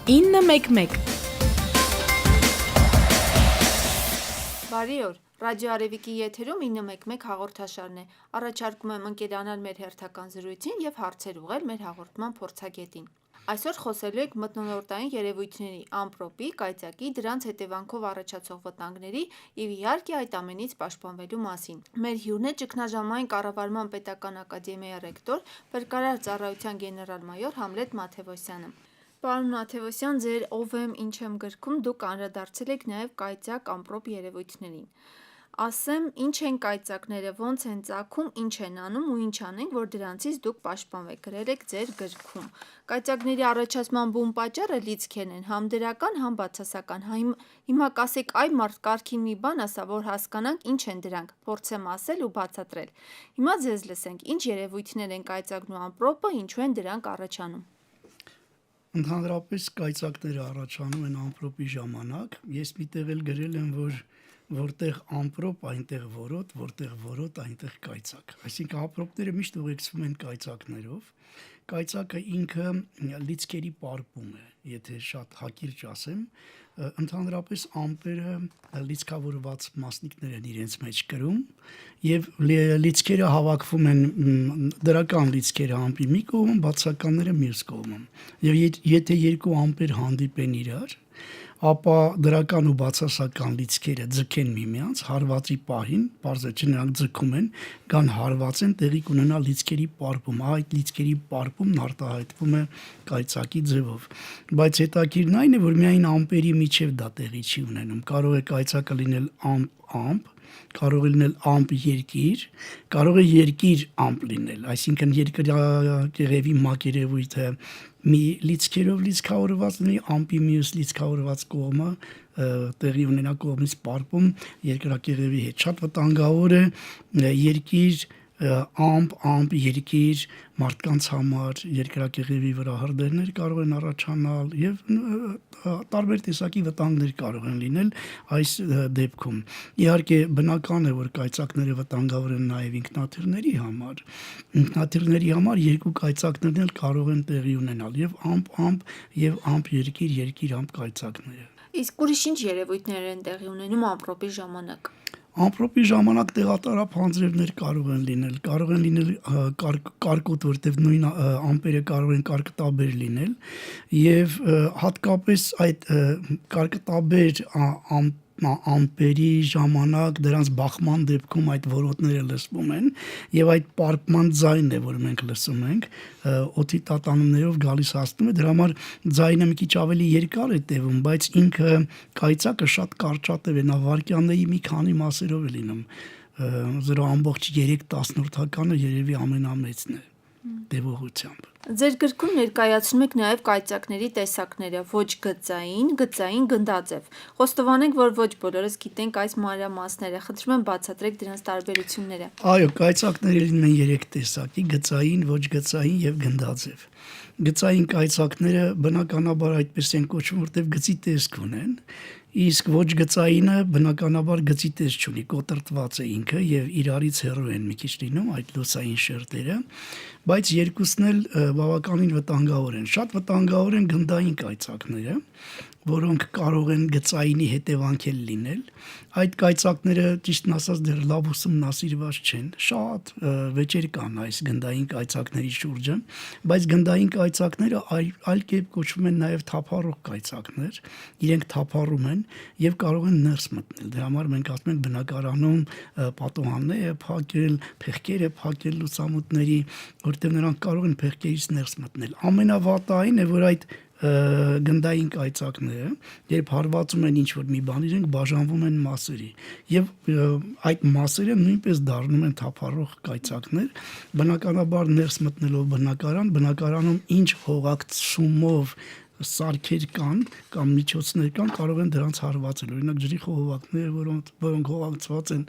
911 Բարի օր, Ռադիո Արևիկի եթերում 911 հաղորդաշարն է, առաջարկում եմ ընկերանալ մեր հերթական զրույցին և հարցեր ուղղել մեր հաղորդման փորձագետին։ Այսօր խոսելու ենք մթնոլորտային երևույթների, ամպրոպի, կայծակի, դրանց հետևանքով առաջացող վտանգների և իհարկե այդ ամենից պաշտպանվելու մասին։ Մեր հյուրն է ճգնաժամային կառավարման պետական ակադեմիայի ռեկտոր, փրկարար ծառայության գեներալ-մայոր Համլետ Մաթևոսյանը։ Պարոն Մաթևոսյան, ձեր «Ով եմ, ինչ եմ» գրքում դուք անդրադարձել եք նաև կայծակ ամպրոպ երևույթներին։ Ասեմ, ինչ են կայծակները, ոնց են ծագում, ինչ են անում ու ինչ անենք, որ դրանցից դուք պաշտպանվեք, գրել եք ձեր գրքում։ Կայծակների առաջացման բուն պատճառը լիցքերն են, համ դրական, համ բացասական։ Հիմա կասեք, այ մարդ կարգին մի բան ասա, որ հասկանանք ինչ են դրանք, փորձեմ ասել ու բացատրել։ Հիմա ձեզ լսենք, ինչ երևույթներ են կայծակն ու ամպրոպը, ինչու են դրանք առաջանում։ Ընդհանրապես կայծակները առաջանում են ամպրոպի ժամանակ։ Ես միտեղ էլ գրել եմ, որ որտեղ ամպրոպ, այնտեղ որոտ, որտեղ որոտ, այնտեղ կայծակ։ Այսինքն ամպրոպները միշտ ուղեկցվում են կայծակներով։ Կայծակը ինքը լիցքերի պարպում է, եթե շատ հակիրճ ասեմ, ընդհանրապես ամպերը լիցքավորված մասնիկներ են իրենց մեջ կրում եւ լիցքերը հավաքվում են, դրական լիցքերը ամպի մի կողմում, բացականները մյուս կողմում։ Եվ եթե երկու ամպեր հանդիպեն իրար, ապա դրական ու բացասական լիցքերը ձգեն միմյանց հարվածի պահին, պարզ է չէ նրանք ձգում են, կան հարված են, տեղի կունենա լիցքերի պարպում, այդ լիցքերի պարպումն արտահայտվում է կայծակի ձևով։ Բայց հետաքրքիրն այն է, որ միայն ամպերի միջև դա տեղի չի ունենում, կարող է կայծակը լինել ամպ, կարող է լինել ամպ-երկիր, կարող է երկիր-ամպ լինել, այսինքն երկրագեղևի մակերևույթը մի լիցքերով լիցքավորված լինի, ամպի մյուս լիցքավորված կողմը տեղի ունենա կողմից պարպում երկրագեղևի հետ։ Շատ վտանգավոր է երկիր, ամպ, երկիր, մարդկանց համար երկրագեղևի վրա հրդեհներ կարող են առաջանալ եւ տարբեր տեսակի վտանգներ կարող են լինել այս դեպքում։ Իհարկե բնական է, որ կայծակները վտանգավոր են նաեւ ինքնաթիռների համար։ Ինքնաթիռների համար երկու կայծակներն էլ կարող են տեղի ունենալ եւ ամպ եւ ամպ-երկիր, երկիր-ամպ կայծակները։ Իսկ ուրիշ ինչ երևույթներ են տեղի ունենում ամպրոպի ժամանակ։ Ամպրոպի ժամանակ տեղատարափ անձրևներ կարող են լինել կարկոտ, որտեղ նույն ամպերը կարող են կարկտաբեր լինել եւ հատկապես այդ կարկտաբեր ամպերի ժամանակ դրանց բախման դեպքում այդ որոտները լսվում են եւ այդ պարպման ձայնն է, որ մենք լսում ենք, օդի տատանումներով գալիս հասնում է, դրա համար ձայնը մի քիչ ավելի երկար է տևում, բայց ինքը կայծակը շատ կարճատև է, նա վայրկյանների մի քանի մասերով է լինում, 0.3 երևի ամենամեծն է տևողությամբ։ Ձեր գրքում ներկայացնում եք նաև կայծակների տեսակները՝ ոչ գծային, գծային, գնդաձև։ Խոստովանենք, որ ոչ բոլորս գիտենք այս մանրամասները, խնդրում եմ բացատրեք դրանց տարբերությունները։ Այո, կայծակները լինում են 3 տեսակի՝ գծային, ոչ գծային եւ գնդաձև։ Գծային կայծակները բնականաբար այդպես են կոչվում, որտեղ գծի տեսք ունեն, իսկ ոչ գծայինը բնականաբար գծի տեսք չունի, կոտրտված է ինքը եւ իրարից հեռու են մի քիչ լինում այդ լուսային շերտերը, բայց երկուսն էլ բավականին վտանգավոր են։ Շատ վտանգավոր են գնդային կայծակները, որոնք կարող են գծայինի հետևանքել լինել։ Այդ կայծակները ճիշտն ասած դեռ լավ ուսումնասիրված չեն։ Շատ վեճեր կան այս գնդային կայծակների շուրջը, բայց գնդային կայծակները այլ կերպ կոչվում են նաև թափառող կայծակներ։ Իրենք թափառում են եւ կարող են ներս մտնել։ Դրա համար մենք ասում ենք բնակարանում պատուհաններ է փակել, փեղկեր է փակել լուսամուտների, որտեղ նրանք կարող են փեղկերից ներս մտնել։ Ամենավատը այն է, որ այդ գնդային կայծակները, երբ հարվածում են ինչ-որ մի բան, իրենք բաժանվում են մասերի եւ այդ մասերը նույնպես դառնում են թափառող կայծակներ, բնականաբար ներս մտնելով բնակարանում ինչ հողակցումով սարքեր կան կամ միջոցներ կան, կարող են դրանց հարվածել, օրինակ ջրի խողովակները, որոնք հողանցված են,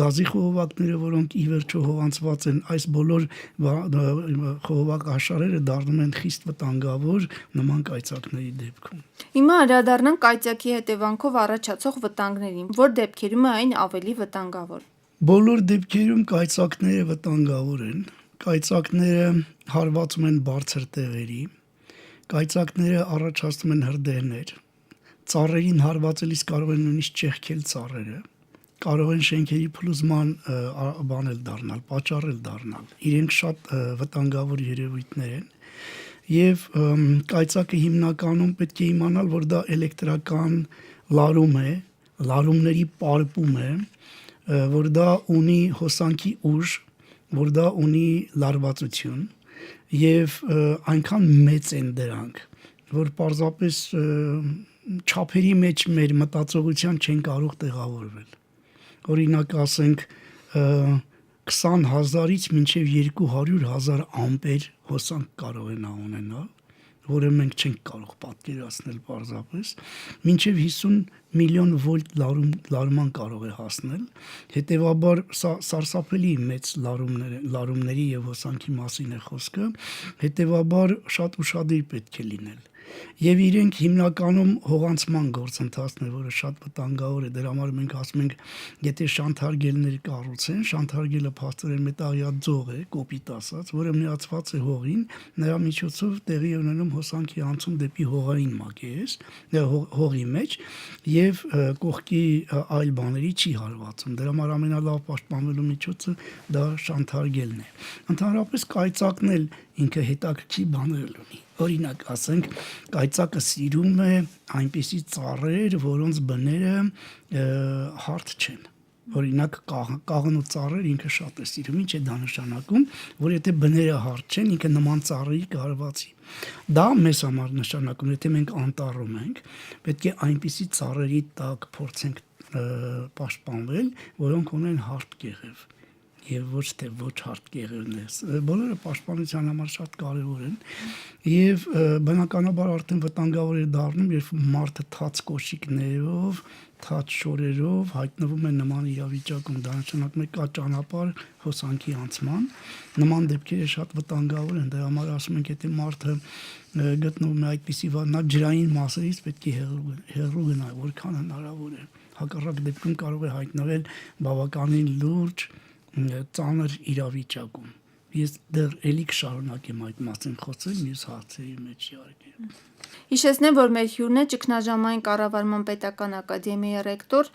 գազի խողովակները, որոնք ի վերջո հողանցված են, այս բոլոր խողովակաշարերը դառնում են խիստ վտանգավոր նման կայծակների դեպքում։ Հիմա անդրադառնանք կայծակի հետևանքով առաջացող վտանգներին, որ դեպքերում է այն ավելի վտանգավոր։ Բոլոր դեպքերում կայծակները վտանգավոր են։ Կայծակները հարվածում են բարձր տեղերի, Կայծակները առաջացնում են հրդեհներ, ծառերին հարվածելիս կարող են նույնիսկ ճեղքել ծառերը, կարող են շենքերի փլուզման բանել դառնալ, պատճառել դառնալ։ Իրենք շատ վտանգավոր երևույթներ են եւ կայծակը հիմնականում պետք է իմանալ, որ դա էլեկտրական լարում է, լարումների պարպում է, որ դա ունի հոսանքի ուժ, որ դա ունի լարվածություն եւ այնքան մեծ են դրանք, որ պարզապես չափերի մեջ մեր մտածողության չեն կարող տեղավորվել։ Օրինակ ասենք 20,000-ից մինչև 200,000 ամպեր հոսանք կարող են ունենալ, որը մենք չենք կարող պատկերացնել պարզապես, մինչև 50 միլիոն վոլտ լարման կարող է հասնել, հետևաբար սա սարսափելի մեծ լարումների եւ հոսանքի մասին է խոսքը, հետևաբար շատ ուշադիր պետք է լինել։ Եվ իրենք հիմնականում հողանցման գործընթացն է, որը շատ վտանգավոր է, դրա համար մենք ասում ենք, եթե շանթարգելներ կառուցեն, շանթարգելը փաստորեն մետաղյա ձող է, կոպիտ ասած, որը միացված է հողին, նրա միջոցով տեղի է ունենում հոսանքի անցում դեպի հողային մակերես, հողի մեջ եւ կողքի այլ բաների չի հարվածում։ Դրա համար ամենալավ պաշտպանվելու միջոցը դա շանթարգելն է։ Ընդհանրապես կայծակն էլ ինքը հետաքրքիր բաներ ունի։ Օրինակ ասենք, կայծակը սիրում է այնպիսի ծառեր, որոնց բները հարթ չեն։ Օրինակ կաղնու ծառեր ինքը շատ է սիրում, ինչ է դա նշանակում, որ եթե բները հարթ չեն, ինքը նման ծառերի կհարվածի։ Դա մեզ համար նշանակում, եթե մենք անտառում ենք, պետք է այնպիսի ծառերի տակ փորձենք պաշտպանվել, որոնք ունեն հարթ կեղև եւ ոչ թե ոչ հարթ կեղևներ։ Բոլորը պաշտպանության համար շատ կարեւոր են եւ բնականաբար արդեն վտանգավոր է դառնում, երբ մարդը թաց կոշիկներով, թաց շորերով հայտնվում է նման իրավիճակում, դա նշանակում է կա ճանապարհ հոսանքի անցման, նման դեպքերը շատ վտանգավոր են, դրա համար ասում ենք, եթե մարդը գտնվում է այդպիսի նա ջրային մասերից պետք է հեռու գնա, որքան հնարավոր է։ Հակառակ դեպքում կարող է հայտնվել բավականին լուրջ ծանր իրավիճակում։ Ես դեռ էլի կշարունակեմ այդ մասին խոսել մյուս հարցերի մեջ իհարկե։ Հիշեցնեմ, որ մեր հյուրն է ճգնաժամային կառավարման պետական ակադեմիայի ռեկտոր,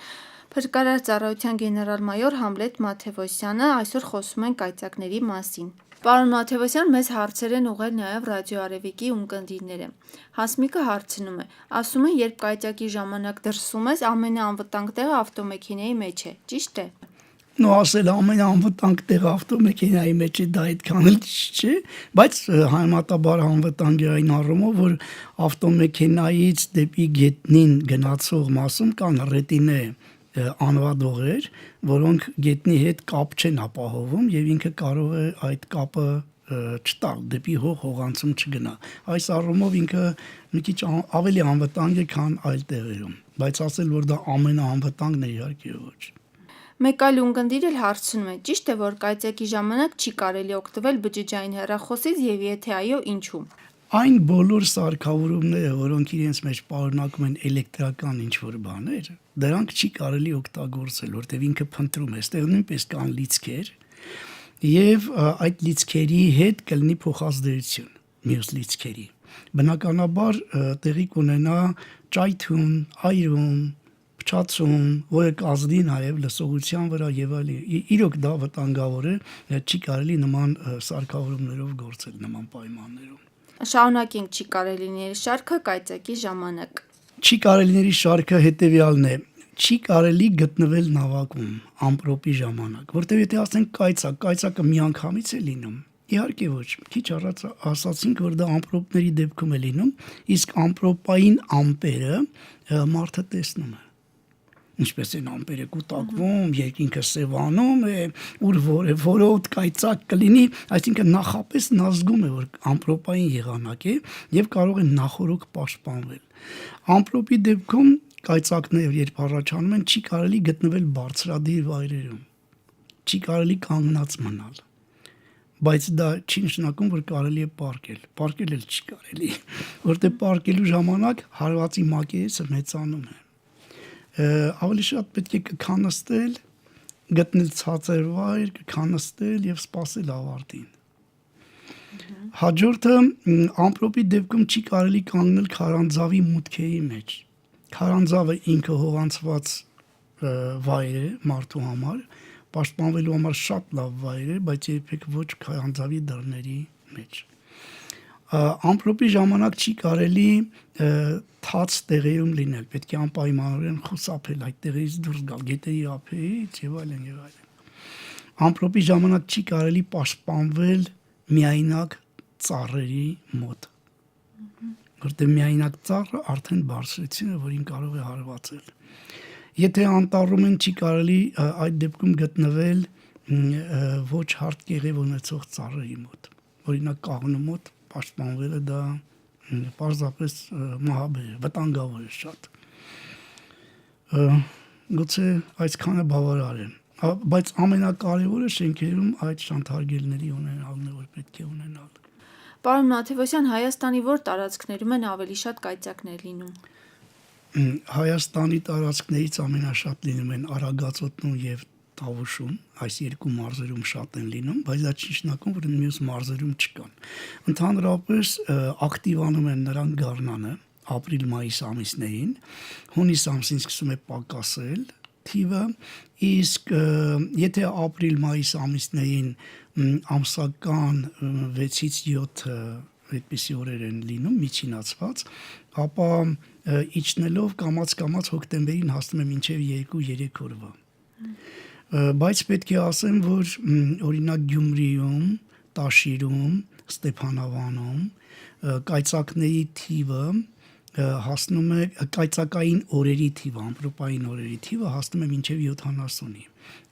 փրկարար ծառայության գեներալ-մայոր Համլետ Մաթևոսյանը, այսօր խոսում ենք կայծակների մասին։ Պարոն Մաթևոսյան, մեզ հարցեր են ուղղել նաև Ռադիո Արևիկի ունկնդիրները։ Հասմիկը հարցնում է, ասում են, երբ կայծակի ժամանակ դրսում ես, ամենաանվտանգ տեղը ավտոմեքենայի մեջ է, ճիշտ է։ Նո ասել ամենաանվտանգ տեղը ավտոմեքենայի մեջ է, դա այդքան էլ չէ, բայց համեմատաբար անվտանգ է այն առումով, որ ավտոմեքենայից դեպի գետնին գնացող մասում կան ռետինե անվադողեր, որոնք գետնի հետ կապ չեն ապահովում եւ ինքը կարող է այդ կապը չտալ դեպի հողանցում չգնա։ Այս առումով ինքը մի քիչ ավելի անվտանգ է, քան այլ տեղերում, բայց ասել, որ դա ամենաանվտանգն է, իհարկե ոչ։ Մեկ այլ ունկնդիր էլ հարցնում է, ճիշտ է, որ կայծակի ժամանակ չի կարելի օգտվել բջջային հեռախոսից եւ եթե այո, ինչու։ Այն բոլոր սարքավորումները, որոնք իրենց մեջ պարունակում են էլեկտրական ինչ-որ բաներ, դրանք չի կարելի օգտագործել, որտեղ ինքը փնտրում է, այստեղ նույնպես կան լիցքեր, եւ այդ լիցքերի հետ կլինի փոխազդեցություն մյուս լիցքերի։ Բնականաբար տեղի կունենա ճայթուն, այրում, փչացում, որը կազդի նաև լսողության վրա եւ այլն։ Իրոք դա վտանգավոր է, չի կարելի նման սարքավորումներով գործել նման պայմաններում։ Շարունակենք չի կարելիների շարքը կայծակի ժամանակ։ Չի կարելիների շարքը հետեւյալն է. չի կարելի գտնվել նավակում ամպրոպի ժամանակ, որտեղ եթե ասենք կայծակը միանգամից է լինում։ Իհարկե ոչ, քիչ առաջ ասացինք, որ դա ամպրոպների դեպքում է լինում, իսկ ամպրոպային ամպերը մարդը տեսնում է։ Ինչպես են ամպերը կուտակվում, երկինքը սևանում է, ուր որոտ կայծակ կլինի, այսինքն նախապես նա զգում է, որ ամպրոպային եղանակ է եւ կարող է նախորոք պաշտպանվել։ Ամպրոպի դեպքում կայծակներ երբ առաջանում են, չի կարելի գտնվել բարձրադիր վայրերում։ Չի կարելի կանգնած մնալ։ Բայց դա չի նշանակում, որ կարելի է պարկել։ Պարկել էլ չի կարելի, որտեղ պարկելու ժամանակ հարվածի մակերեսը մեծանում է։ Ավելի շատ պետք է կքանստել, գտնել ցածր վայր, կքանստել եւ սպասել ավարտին։ Հաջորդը ամպրոպի դեպքում չի կարելի կանգնել քարանձավի մուտքերի մեջ։ Քարանձավը ինքը հողանցված վայր է մարդու համար, պաշտպանվելու համար շատ լավ վայր է, բայց երբեք ոչ քարանձավի դռների մեջ։ Ամպրոպի ժամանակ չի կարելի թաց տեղերում լինել, պետք է անպայմանորեն խուսափել այդ տեղերից դուրս գալ, գետերի ափերից եւ այլն եւ այլն։ Ամպրոպի ժամանակ չի կարելի պաշտպանվել միայնակ ծառերի մոտ, որտեղ միայնակ ծառը արդեն բարձրացին է, որին կարող է հարվածել։ Եթե անտառում են չի կարելի այդ դեպքում գտնվել ոչ հարթ կեղև ունեցող ծառերի մոտ, օրինակ կաղնու մոտ պաշտպանվելը դա պարզապես մահաբեր է, վտանգավոր է շատ։ Գուցե այսքանը բավարար է, բայց ամենակարևորը շենքերում այդ շանթարգելների ունենալն է, որ պետք է ունենալ։ Պարոն Մաթևոսյան, Հայաստանի որ տարածքներում են ավելի շատ կայծակներ լինում։ Հայաստանի տարածքներից ամենաշատ լինում են Արագածոտնում եւ Տավուշում, այս երկու մարզերում շատ են լինում, բայց դա չի նշանակում, որ մյուս մարզերում չկան։ Ընդհանրապես ակտիվանում են նրանք գարնանը ապրիլ-մայիս ամիսներին, հունիս ամսին սկսում է պակասել թիվը, իսկ եթե ապրիլ-մայիս ամիսներին ամսական 6-ից 7 այդպիսի օրեր են լինում միջինացված, ապա իջնելով կամաց հոկտեմբերին հասնում է մինչև 2-3 օրվա։ Բայց պետք է ասեմ, որ օրինակ Գյումրիում, Տաշիրում, Ստեփանավանում կայծակների թիվը հասնում է կայծակային օրերի թիվը, ամպրոպային օրերի թիվը հասնում է մինչև 70-ի,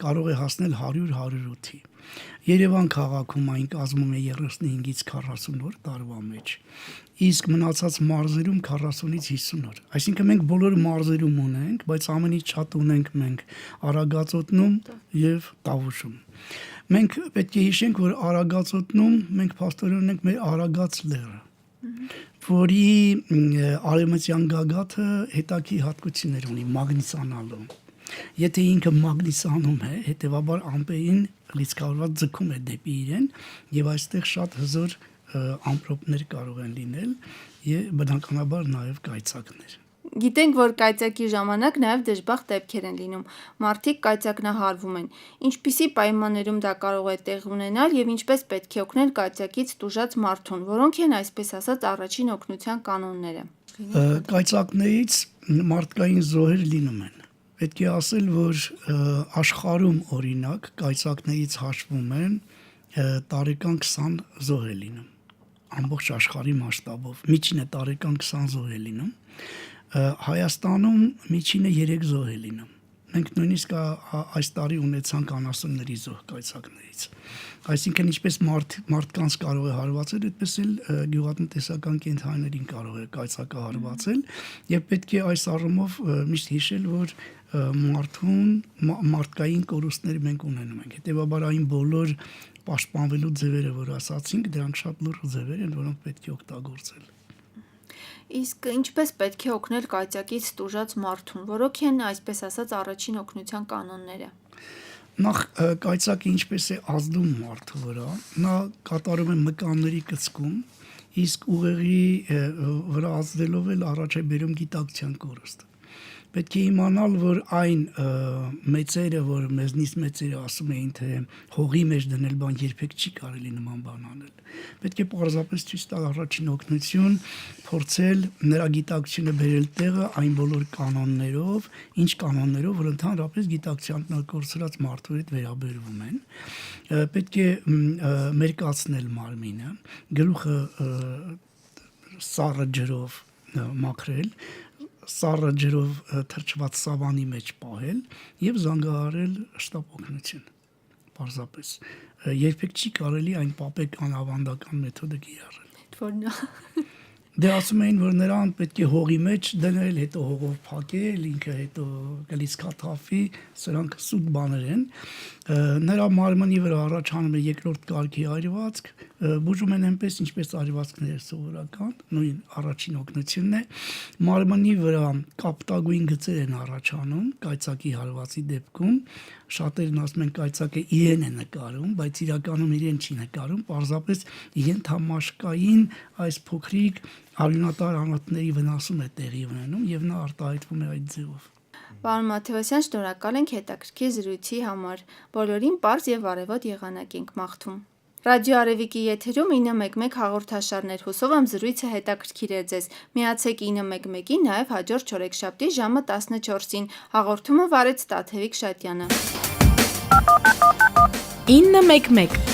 կարող է հասնել 100-108-ի։ Երևան քաղաքում այն կազմում է 35-ից 40 օր տարվա մեջ, իսկ մնացած մարզերում 40-ից 50 օր։ Այսինքն մենք բոլոր մարզերում ունենք, բայց ամենից շատ ունենք մենք Արագածոտնում եւ Տավուշում։ Մենք պետք է հիշենք, որ Արագածոտնում մենք փաստորեն ունենք մեր Արագած լեռը, որի արևմտյան գագաթը հետաքի հատկություններ ունի մագնիսանալու։ Եթե ինքը մագնիսանում է, հետևաբար ամպերին լիցքավորված ձգում է դեպի իրեն եւ այստեղ շատ հզոր ամպրոպներ կարող են լինել եւ բնականաբար նաեւ կայծակներ։ Գիտենք, որ կայծակի ժամանակ նաև դժբախտ դեպքեր են լինում։ Մարդիկ կայծակնահարվում են։ Ինչպիսի պայմաններում դա կարող է տեղի ունենալ եւ ինչպես պետք է օգնել կայծակից տուժած մարդուն, որոնք են այսպես ասած առաջին օգնության կանոնները։ Կայծակներից մարդկային զոհեր լինում են։ Պետք է ասել, որ աշխարհում օրինակ կայծակներից հաշվում են տարեկան 20 զոհ է լինում։ Ամբողջ աշխարհի մասշտաբով միջինը տարեկան 20 զոհ է լինում։ Հայաստանում միջինը 3 զոհ է լինում։ Մենք նույնիսկ այս տարի ունեցանք անասունների զոհ կայծակներից։ Այսինքն ինչպես մարդկանց կարող է հարվածել, այդպես էլ գյուղատնտեսական կենդանիներին կարող է կայծակը հարվածել, եւ պետք է այս առումով միշտ հիշել, որ մարդկային կորուստներ մենք ունենում ենք։ Հետևաբար այն բոլոր պաշտպանվելու ձևերը, որ ասացինք, դրանք շատ լուրջ ձևեր են, որոնք պետք է օգտագործել։ Իսկ ինչպես պետք է օգնել կայծակից տուժած մարդուն, որոնք են այսպես ասած առաջին օգնության կանոնները։ Նախ կայծակը ինչպես է ազդում մարդու վրա, նա կատարում է մկանների կծկում, իսկ ուղեղի վրա ազդելով էլ առաջ է բերում գիտակցության կորուստ։ Պետք է իմանալ, որ այն մեծերը, որ մեզնից մեծերը ասում էին, թե հողի մեջ դնել բան երբեք չի կարելի նման բան անել։ Պետք է պարզապես ցույց տալ առաջին օգնություն, փորձել նրա գիտակցությունը բերել տեղը այն բոլոր կանոններով, ինչ կանոններով, որ ընդհանրապես գիտակցության կորցրած մարդու հետ վերաբերվում են։ Պետք է մերկացնել մարմինը, գլուխը սառը ջրով մաքրել, սառը ջրով թրջված սավանի մեջ պահել եւ զանգահարել շտապ օգնություն։ Պարզապես երբեք չի կարելի այն պապեկան ավանդական մեթոդը կիրառել։ Դե ասում էին, որ նրան պետք է հողի մեջ դնել, հետո հողով փակել, ինքը հետո գլիցքաթափի, սրանք սուտ բաներ են։ Նրա մարմնի վրա առաջանում է երկրորդ կարգի այրվածք, բուժում են այնպես, ինչպես արևածքները սովորական, նույն առաջին օգնությունն է։ Մարմնի վրա կապտագույն գծեր են առաջանում կայծակի հարվածի դեպքում։ Շատերն ասում են կայծակը իրեն է նկարում, բայց իրականում իրեն չի նկարում, պարզապես ենթամաշկային այս փոքրիկ արյունատար անոթների վնասում է տեղի ունենում եւ նա արտահայտվում է այդ ձևով։ Պարոն Մաթևոսյան, շնորհակալ ենք հետաքրքիր զրույցի համար։ Բոլորին պարզ եւ արևոտ եղանակ ենք մաղթում։ Ռադիո Արևիկի եթերում 911 հաղորդաշարն էր, հուսով եմ զրույցը հետաքրքիր է ձեզ։ Միացեք 911-ին նաև հաջորդ չորեքշաբթի ժամը 14-ին։ Հաղորդումը վարեց Տաթևիկ Շատյանը։ 911